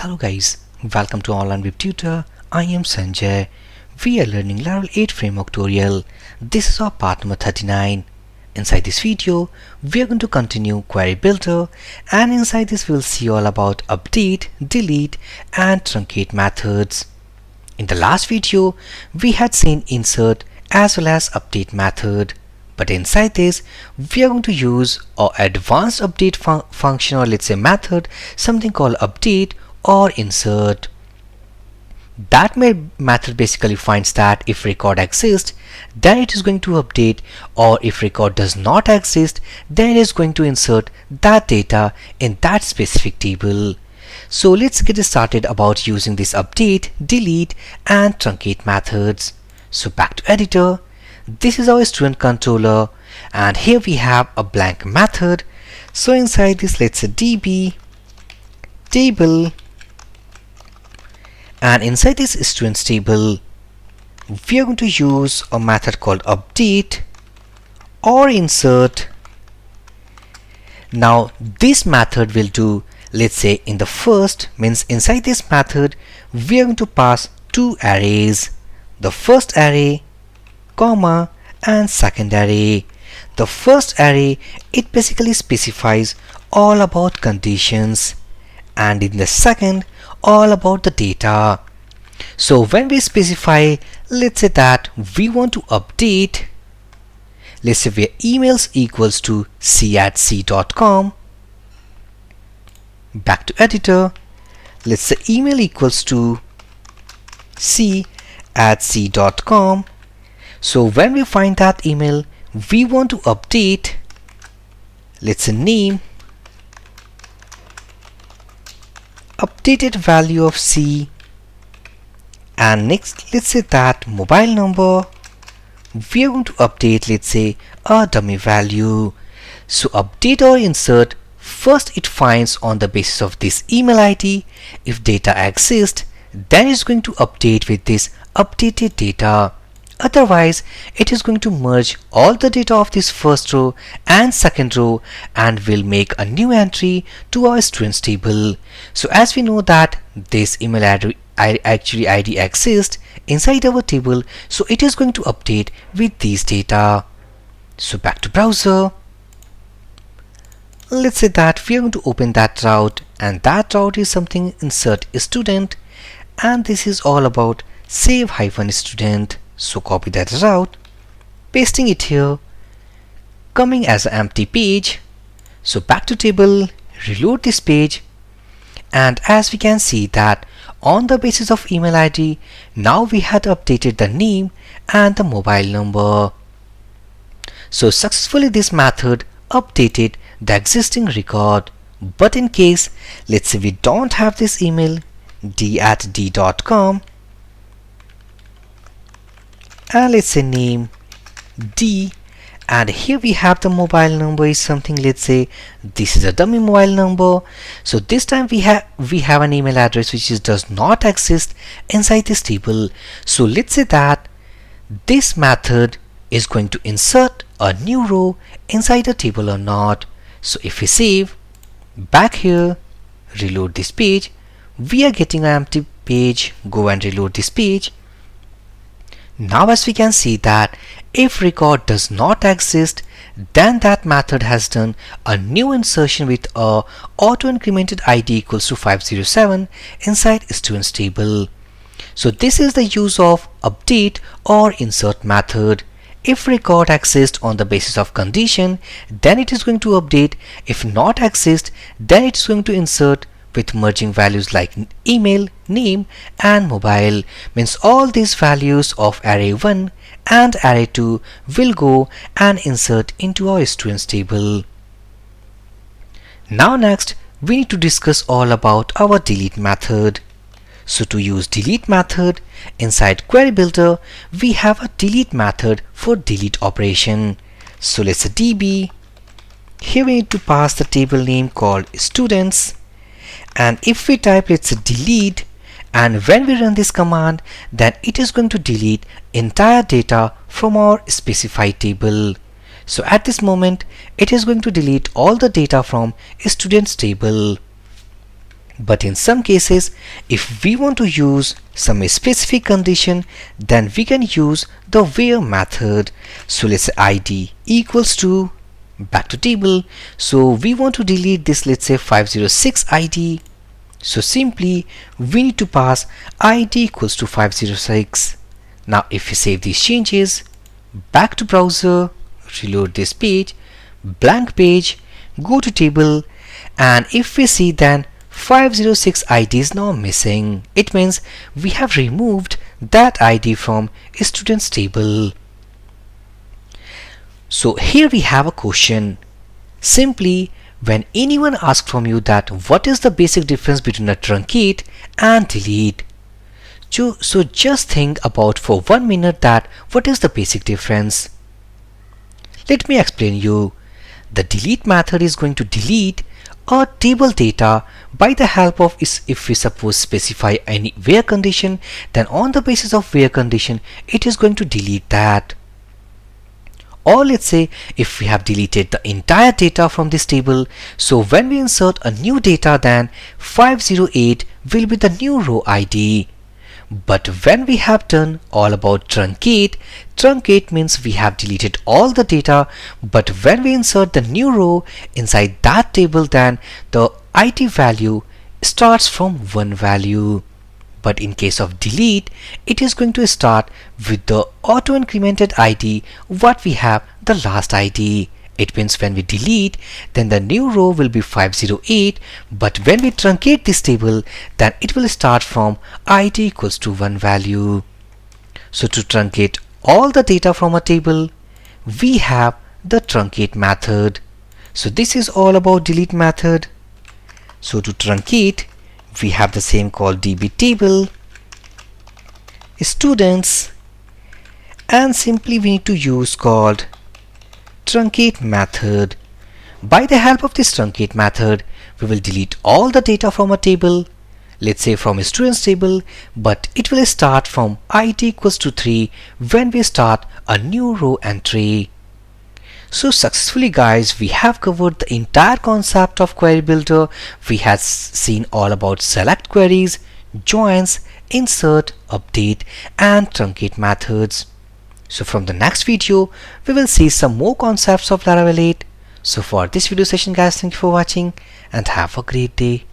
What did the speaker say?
Hello guys, welcome to Online Web Tutor. I am Sanjay. We are learning Laravel 8 framework tutorial. This is our part number 39. Inside this video, we are going to continue Query Builder, and inside this we'll see all about update, delete and truncate methods. In the last video, we had seen insert as well as update method. But inside this, we are going to use our advanced update function, or let's say method, something called update or insert. That method basically finds that if record exists, then it is going to update, or if record does not exist, then it is going to insert that data in that specific table. So let's get started about using this update, delete and truncate methods. So back to editor. This is our student controller, and here we have a blank method. So inside this, let's say db table, and inside this students table we are going to use a method called update or insert. Now this method will do, let's say in the first, means inside this method we are going to pass two arrays, the first array comma and second array. The first array, it basically specifies all about conditions, and in the second, all about the data. So when we specify, let's say that we want to update, let's say where emails equals to c@c.com. Back to editor, let's say email equals to c@c.com. So when we find that email, we want to update, let's say name, updated value of c, and next let's say that mobile number, we are going to update, let's say a dummy value. So update or insert, first it finds on the basis of this email ID. If data exists, then it's going to update with this updated data. Otherwise, it is going to merge all the data of this first row and second row and will make a new entry to our students table. So as we know that this email ID exists inside our table, so it is going to update with these data. So back to browser. Let's say that we are going to open that route, and that route is something insert student, and this is all about save-student. So copy that route, pasting it here, coming as an empty page. So back to table, reload this page, and as we can see that on the basis of email ID, now we had updated the name and the mobile number. So successfully this method updated the existing record. But in case, let's say we don't have this email d@d.com, and let's say name d, and here we have the mobile number is something, let's say this is a dummy mobile number. So this time we have an email address which does not exist inside this table. So let's say that this method is going to insert a new row inside the table or not. So if we save, back here, reload this page, we are getting an empty page. Go and reload this page. Now as we can see that if record does not exist, then that method has done a new insertion with a auto incremented ID equals to 507 inside students table. So this is the use of update or insert method. If record exists on the basis of condition, then it is going to update. If not exist, then it is going to insert with merging values like email, name and mobile. Means all these values of array 1 and array 2 will go and insert into our students table. Now next we need to discuss all about our delete method. So to use delete method inside Query Builder, we have a delete method for delete operation. So let's say db, here we need to pass the table name called students, and if we type, let's say delete, and when we run this command, then it is going to delete entire data from our specified table. So at this moment, it is going to delete all the data from students table. But in some cases, if we want to use some specific condition, then we can use the where method. So let's say id equals to back to table. So we want to delete this, let's say 506 id. So simply we need to pass id equals to 506. Now if we save these changes, back to browser, reload this page, blank page, go to table, and if we see, then 506 ID is now missing. It means we have removed that ID from students table. So here we have a question. Simply, when anyone asks from you that what is the basic difference between a truncate and delete, so just think about for 1 minute that what is the basic difference. Let me explain you. The delete method is going to delete a table data by the help of if we suppose specify any where condition, then on the basis of where condition it is going to delete that. Or let's say if we have deleted the entire data from this table, so when we insert a new data, then 508 will be the new row ID. But when we have done all about truncate means we have deleted all the data, but when we insert the new row inside that table, then the ID value starts from one value. But in case of delete, it is going to start with the auto incremented ID what we have the last ID. It means when we delete, then the new row will be 508, but when we truncate this table, then it will start from id equals to 1 value. So to truncate all the data from a table, we have the truncate method. So this is all about delete method. So to truncate, we have the same called db table students, and simply we need to use called truncate method. By the help of this truncate method, we will delete all the data from a table, let's say from a students table, but it will start from id equals to 3 when we start a new row entry. So successfully guys, we have covered the entire concept of query builder. We have seen all about select queries, joins, insert, update, and truncate methods. So from the next video, we will see some more concepts of Laravel 8. So for this video session guys, thank you for watching and have a great day.